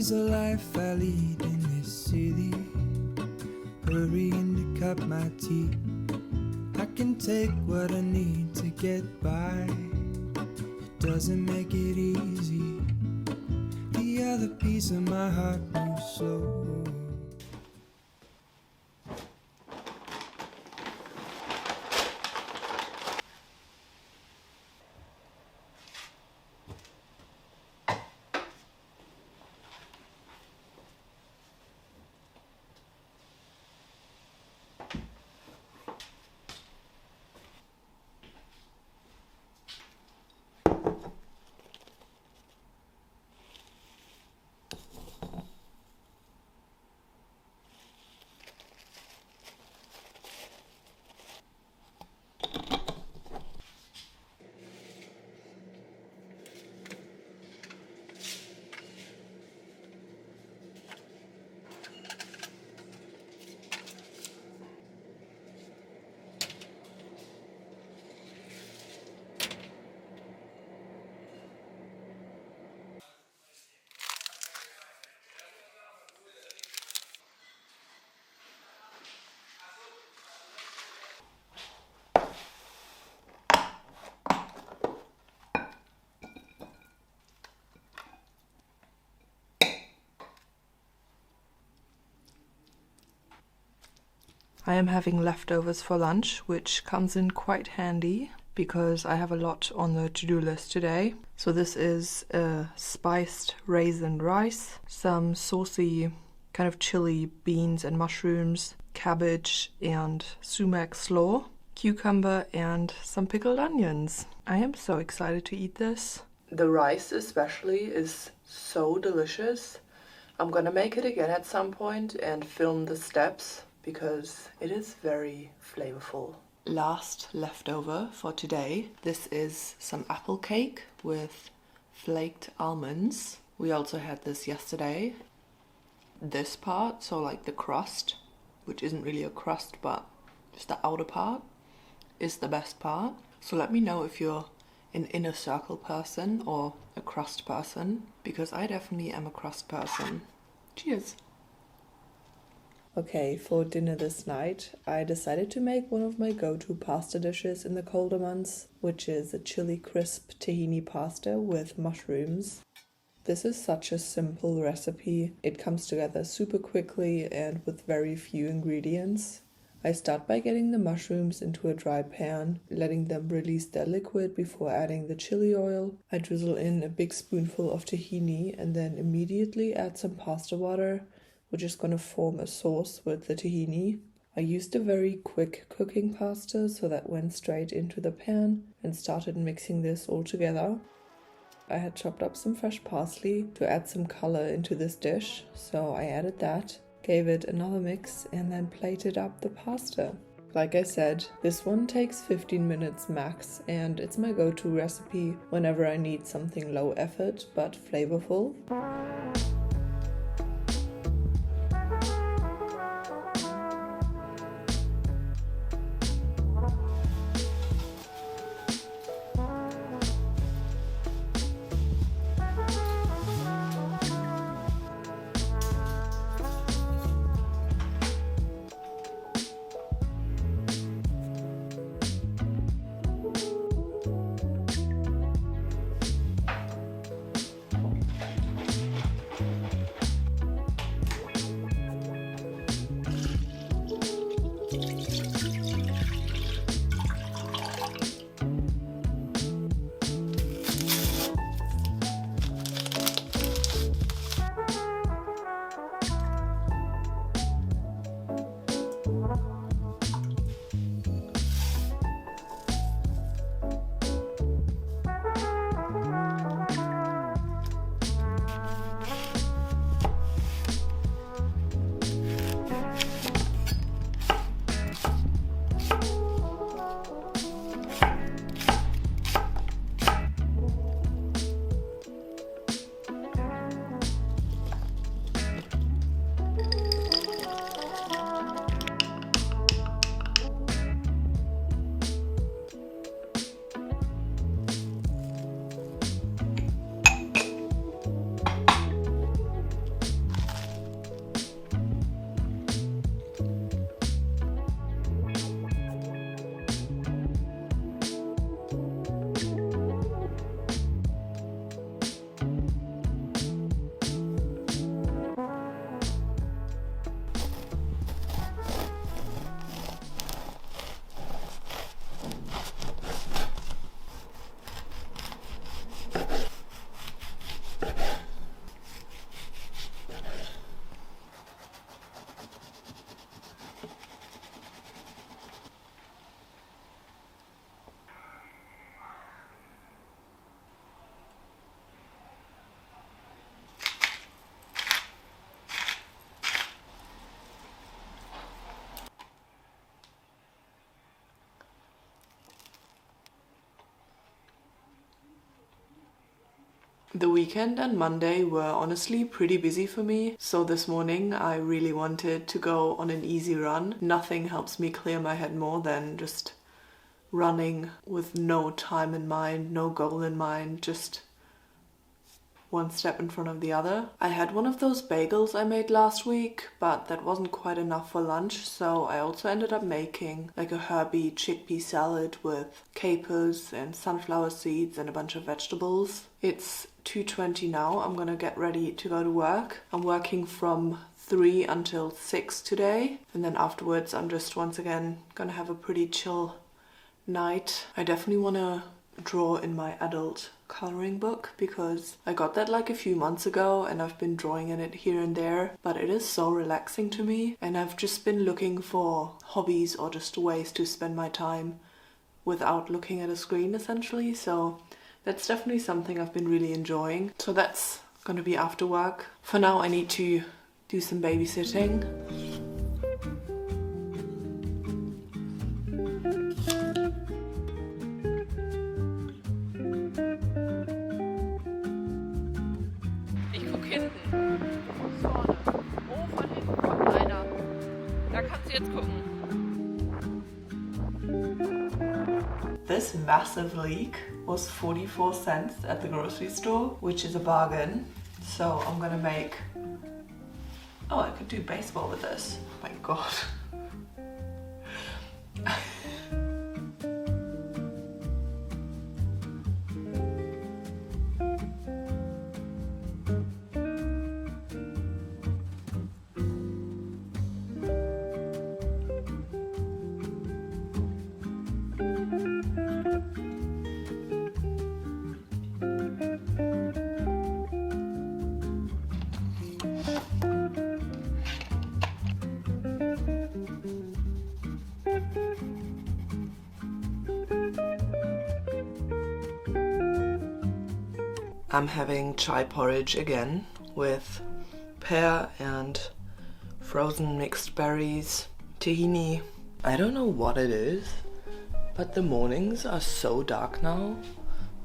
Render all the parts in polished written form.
is the life I lead in this city, hurrying to cup my tea. I can take what I need to get by, it doesn't make it easy. The other piece of my heart moves slow. I am having leftovers for lunch, which comes in quite handy because I have a lot on the to-do list today. So this is spiced raisin rice, some saucy kind of chili beans and mushrooms, cabbage and sumac slaw, cucumber and some pickled onions. I am so excited to eat this. The rice especially is so delicious. I'm gonna make it again at some point and film the steps, because it is very flavorful. Last leftover for today. This is some apple cake with flaked almonds. We also had this yesterday. This part, so like the crust, which isn't really a crust but just the outer part, is the best part. So let me know if you're an inner circle person or a crust person, because I definitely am a crust person. Cheers! Okay, for dinner this night, I decided to make one of my go-to pasta dishes in the colder months, which is a chili crisp tahini pasta with mushrooms. This is such a simple recipe. It comes together super quickly and with very few ingredients. I start by getting the mushrooms into a dry pan, letting them release their liquid before adding the chili oil. I drizzle in a big spoonful of tahini and then immediately add some pasta water, which is going to form a sauce with the tahini. I used a very quick cooking pasta, so that went straight into the pan and started mixing this all together. I had chopped up some fresh parsley to add some color into this dish, so I added that, gave it another mix and then plated up the pasta. Like I said, this one takes 15 minutes max, and it's my go-to recipe whenever I need something low effort but flavorful. The weekend and Monday were honestly pretty busy for me, so this morning I really wanted to go on an easy run. Nothing helps me clear my head more than just running with no time in mind, no goal in mind, just one step in front of the other. I had one of those bagels I made last week, but that wasn't quite enough for lunch, so I also ended up making like a herby chickpea salad with capers and sunflower seeds and a bunch of vegetables. It's 2:20 now. I'm gonna get ready to go to work. I'm working from 3 until 6 today, and then afterwards I'm just once again gonna have a pretty chill night. I definitely want to draw in my adult coloring book because I got that like a few months ago and I've been drawing in it here and there, but it is so relaxing to me, and I've just been looking for hobbies or just ways to spend my time without looking at a screen essentially, so that's definitely something I've been really enjoying. So that's gonna be after work. For now I need to do some babysitting. This massive leek was 44 cents at the grocery store, which is a bargain. So I'm gonna make... Oh, I could do baseball with this. Oh my god. I'm having chai porridge again with pear and frozen mixed berries, tahini. I don't know what it is, but the mornings are so dark now.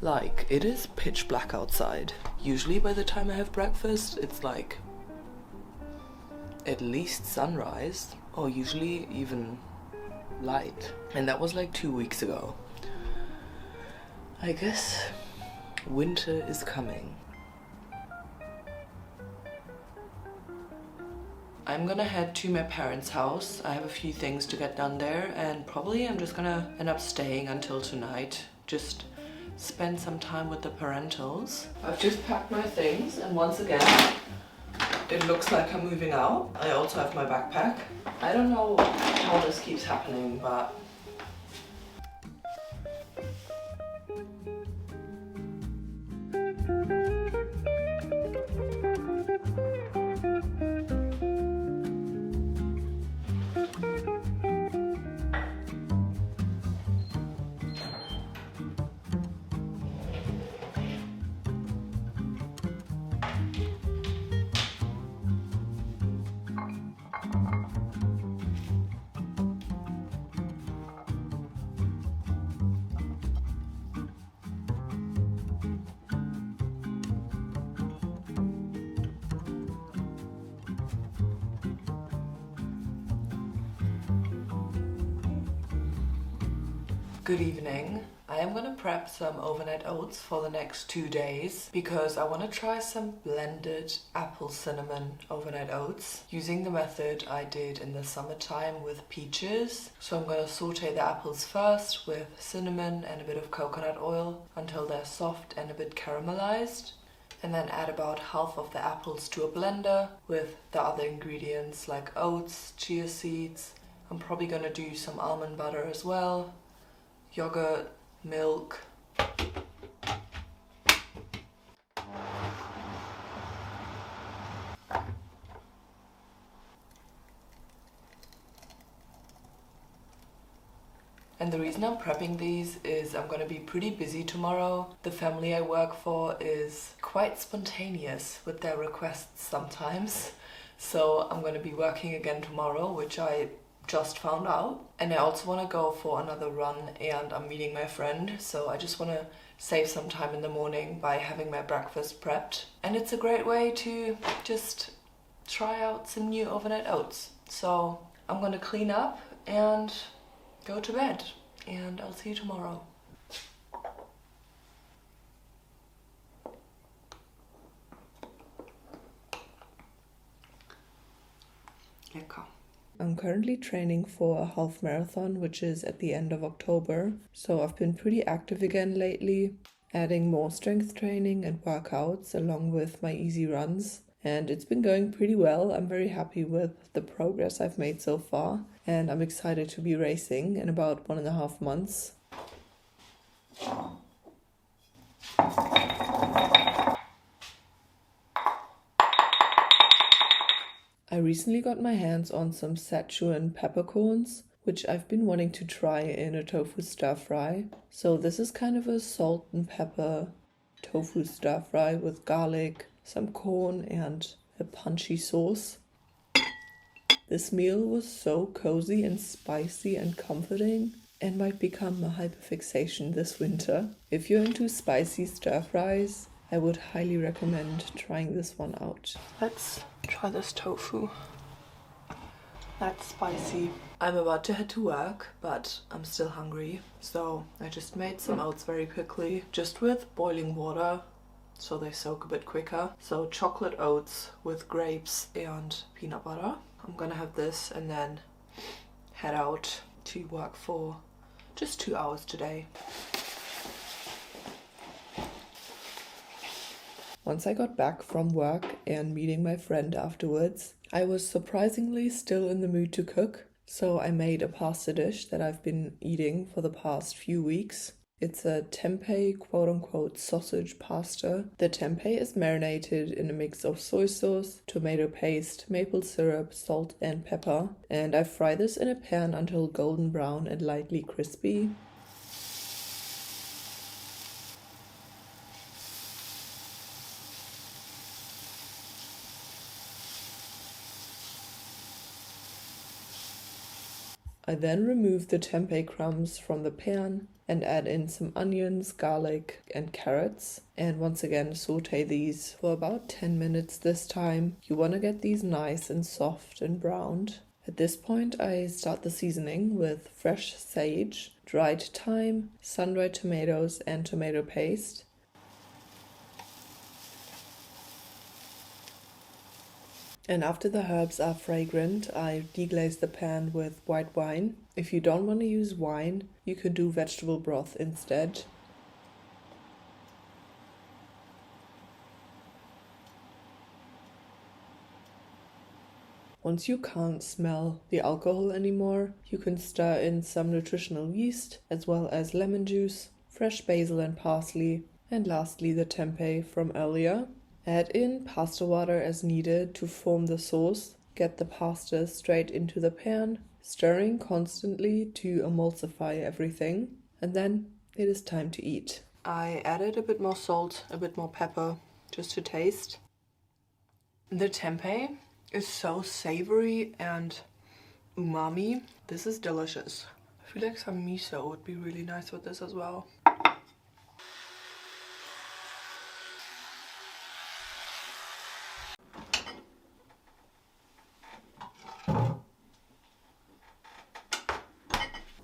Like, it is pitch black outside. Usually by the time I have breakfast, it's like at least sunrise, or usually even light. And that was like 2 weeks ago. I guess winter is coming. I'm gonna head to my parents' house. I have a few things to get done there, and probably I'm just gonna end up staying until tonight. Just spend some time with the parentals. I've just packed my things, and once again, it looks like I'm moving out. I also have my backpack. I don't know how this keeps happening, but good evening. I am gonna prep some overnight oats for the next 2 days because I want to try some blended apple cinnamon overnight oats using the method I did in the summertime with peaches. So I'm gonna saute the apples first with cinnamon and a bit of coconut oil until they're soft and a bit caramelized, and then add about half of the apples to a blender with the other ingredients like oats, chia seeds. I'm probably gonna do some almond butter as well, yogurt, milk. And the reason I'm prepping these is I'm going to be pretty busy tomorrow. The family I work for is quite spontaneous with their requests sometimes. So I'm going to be working again tomorrow, which I just found out. And I also want to go for another run, and I'm meeting my friend, so I just want to save some time in the morning by having my breakfast prepped. And it's a great way to just try out some new overnight oats. So I'm gonna clean up and go to bed, and I'll see you tomorrow. Lecker. I'm currently training for a half marathon, which is at the end of October. So I've been pretty active again lately, adding more strength training and workouts along with my easy runs. And it's been going pretty well. I'm very happy with the progress I've made so far. And I'm excited to be racing in about 1.5 months. I recently got my hands on some szechuan peppercorns, which I've been wanting to try in a tofu stir fry. So this is kind of a salt and pepper tofu stir fry with garlic, some corn, and a punchy sauce. This meal was so cozy and spicy and comforting, and might become a hyperfixation this winter. If you're into spicy stir fries, I would highly recommend trying this one out. Let's try this tofu. That's spicy. I'm about to head to work, but I'm still hungry. So I just made some oats very quickly, just with boiling water, so they soak a bit quicker. So chocolate oats with grapes and peanut butter. I'm gonna have this and then head out to work for just 2 hours today. Once I got back from work and meeting my friend afterwards, I was surprisingly still in the mood to cook, so I made a pasta dish that I've been eating for the past few weeks. It's a tempeh quote-unquote sausage pasta. The tempeh is marinated in a mix of soy sauce, tomato paste, maple syrup, salt and pepper, and I fry this in a pan until golden brown and lightly crispy. I then remove the tempeh crumbs from the pan and add in some onions, garlic and carrots, and once again sauté these for about 10 minutes this time. You want to get these nice and soft and browned. At this point I start the seasoning with fresh sage, dried thyme, sun-dried tomatoes and tomato paste. And after the herbs are fragrant, I deglaze the pan with white wine. If you don't want to use wine, you could do vegetable broth instead. Once you can't smell the alcohol anymore, you can stir in some nutritional yeast, as well as lemon juice, fresh basil and parsley, and lastly the tempeh from earlier. Add in pasta water as needed to form the sauce. Get the pasta straight into the pan, stirring constantly to emulsify everything. And then it is time to eat. I added a bit more salt, a bit more pepper, just to taste. The tempeh is so savory and umami. This is delicious. I feel like some miso would be really nice with this as well.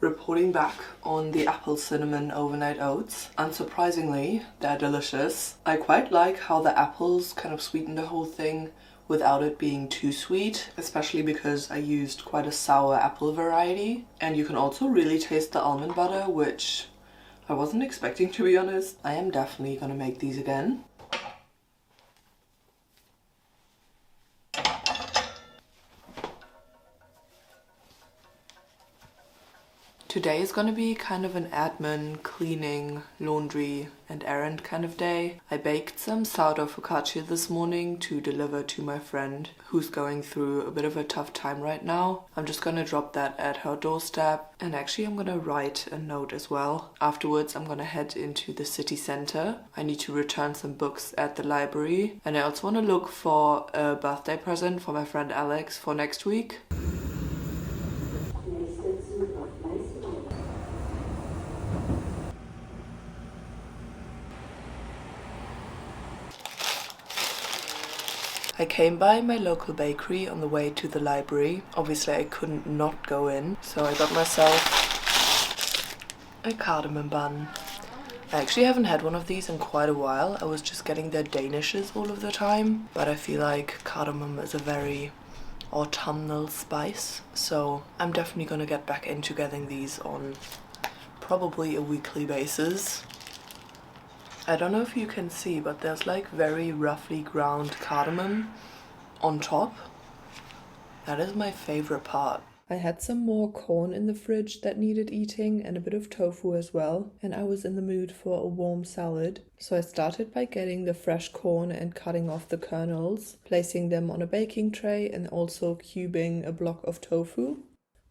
Reporting back on the apple cinnamon overnight oats. Unsurprisingly, they're delicious. I quite like how the apples kind of sweeten the whole thing without it being too sweet, especially because I used quite a sour apple variety. And you can also really taste the almond butter, which I wasn't expecting, to be honest. I am definitely gonna make these again. Today is gonna be kind of an admin, cleaning, laundry and errand kind of day. I baked some sourdough focaccia this morning to deliver to my friend who's going through a bit of a tough time right now. I'm just gonna drop that at her doorstep, and actually I'm gonna write a note as well. Afterwards I'm gonna head into the city center. I need to return some books at the library, and I also want to look for a birthday present for my friend Alex for next week. I came by my local bakery on the way to the library. Obviously I couldn't not go in, so I got myself a cardamom bun. I actually haven't had one of these in quite a while. I was just getting their danishes all of the time, but I feel like cardamom is a very autumnal spice, so I'm definitely gonna get back into getting these on probably a weekly basis. I don't know if you can see, but there's like very roughly ground cardamom on top. That is my favorite part. I had some more corn in the fridge that needed eating and a bit of tofu as well, and I was in the mood for a warm salad. So I started by getting the fresh corn and cutting off the kernels, placing them on a baking tray and also cubing a block of tofu.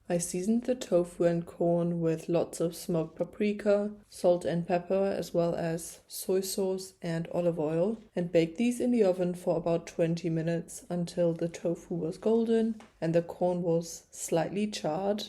I seasoned the tofu and corn with lots of smoked paprika, salt and pepper, as well as soy sauce and olive oil, and baked these in the oven for about 20 minutes until the tofu was golden and the corn was slightly charred.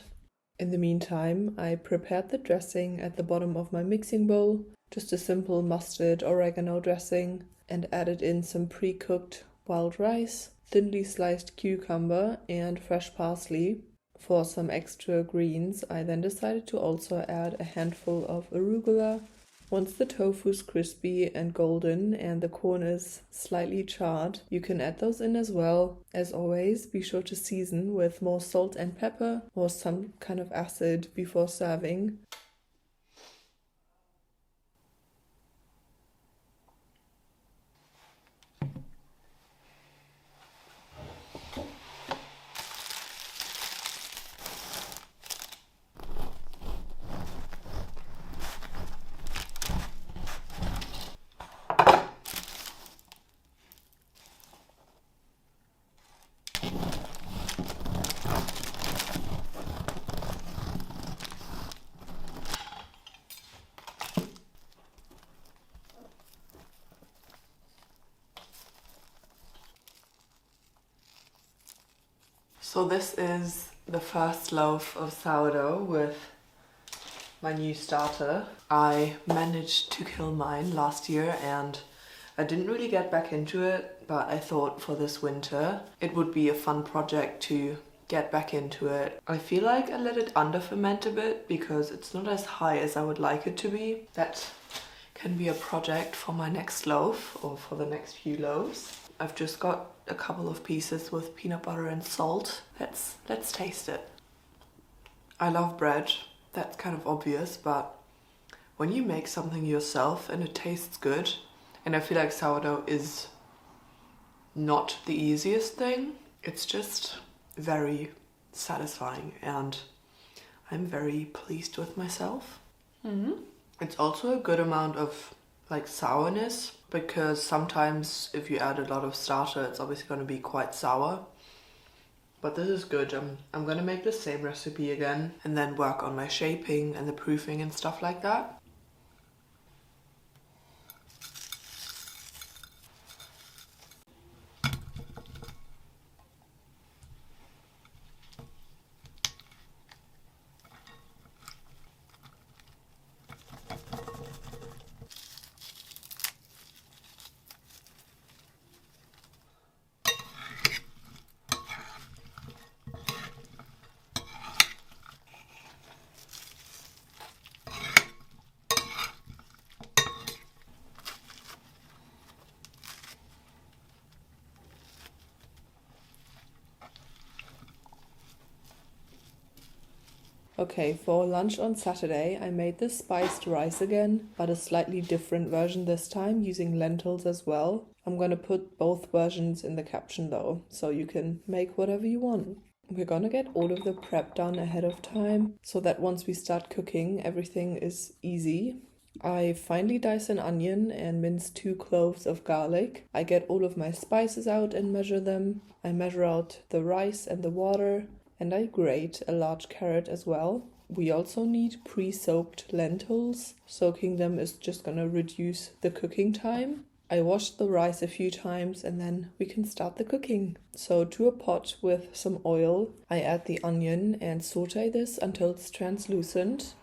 In the meantime, I prepared the dressing at the bottom of my mixing bowl, just a simple mustard oregano dressing, and added in some pre-cooked wild rice, thinly sliced cucumber, and fresh parsley. For some extra greens, I then decided to also add a handful of arugula. Once the tofu is crispy and golden and the corn is slightly charred, you can add those in as well. As always, be sure to season with more salt and pepper or some kind of acid before serving. So this is the first loaf of sourdough with my new starter. I managed to kill mine last year and I didn't really get back into it, but I thought for this winter it would be a fun project to get back into it. I feel like I let it under ferment a bit because it's not as high as I would like it to be. That can be a project for my next loaf or for the next few loaves. I've just got a couple of pieces with peanut butter and salt. Let's taste it. I love bread, that's kind of obvious, but when you make something yourself and it tastes good, and I feel like sourdough is not the easiest thing, it's just very satisfying and I'm very pleased with myself. It's also a good amount of like sourness, because sometimes if you add a lot of starter it's obviously going to be quite sour, but this is good. I'm going to make the same recipe again and then work on my shaping and the proofing and stuff like that. Okay, for lunch on Saturday I made this spiced rice again, but a slightly different version this time, using lentils as well. I'm gonna put both versions in the caption though, so you can make whatever you want. We're gonna get all of the prep done ahead of time, so that once we start cooking everything is easy. I finely dice an onion and mince 2 cloves of garlic. I get all of my spices out and measure them. I measure out the rice and the water. And I grate a large carrot as well. We also need pre-soaked lentils. Soaking them is just gonna reduce the cooking time. I washed the rice a few times and then we can start the cooking. So to a pot with some oil, I add the onion and sauté this until it's translucent.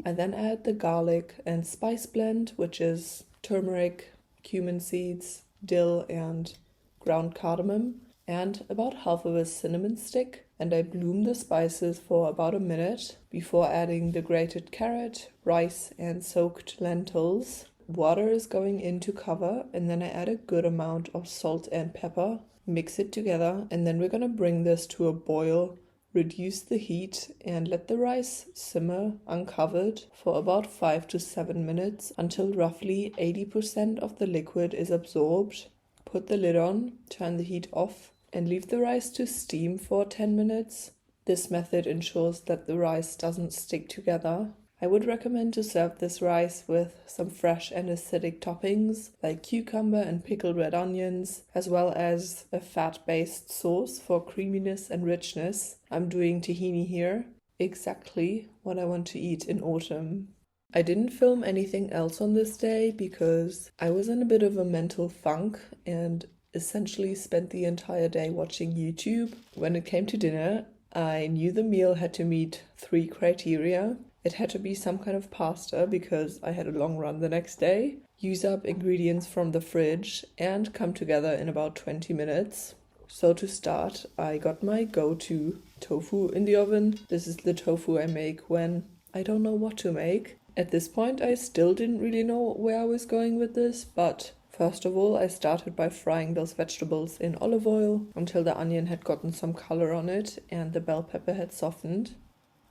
I then add the garlic and spice blend, which is turmeric, cumin seeds, dill, and ground cardamom, and about half of a cinnamon stick. And I bloom the spices for about a minute before adding the grated carrot, rice, and soaked lentils. Water is going in to cover, and then I add a good amount of salt and pepper, mix it together, and then we're gonna bring this to a boil, reduce the heat, and let the rice simmer uncovered for about 5 to 7 minutes until roughly 80% of the liquid is absorbed. Put the lid on, turn the heat off, and leave the rice to steam for 10 minutes. This method ensures that the rice doesn't stick together. I would recommend to serve this rice with some fresh and acidic toppings like cucumber and pickled red onions, as well as a fat-based sauce for creaminess and richness. I'm doing tahini here, exactly what I want to eat in autumn. I didn't film anything else on this day because I was in a bit of a mental funk and essentially spent the entire day watching YouTube. When it came to dinner, I knew the meal had to meet 3 criteria. It had to be some kind of pasta because I had a long run the next day, use up ingredients from the fridge, and come together in about 20 minutes. So to start, I got my go-to tofu in the oven. This is the tofu I make when I don't know what to make. At this point, I still didn't really know where I was going with this, but first of all, I started by frying those vegetables in olive oil until the onion had gotten some color on it and the bell pepper had softened.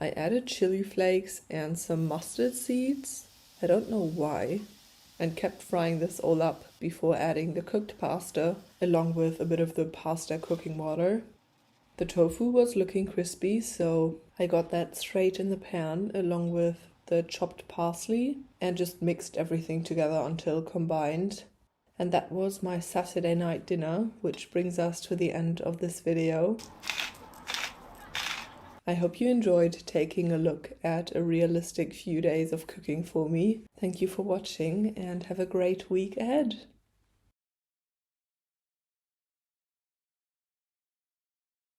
I added chili flakes and some mustard seeds, I don't know why, and kept frying this all up before adding the cooked pasta along with a bit of the pasta cooking water. The tofu was looking crispy, so I got that straight in the pan along with the chopped parsley and just mixed everything together until combined. And that was my Saturday night dinner, which brings us to the end of this video. I hope you enjoyed taking a look at a realistic few days of cooking for me. Thank you for watching and have a great week ahead.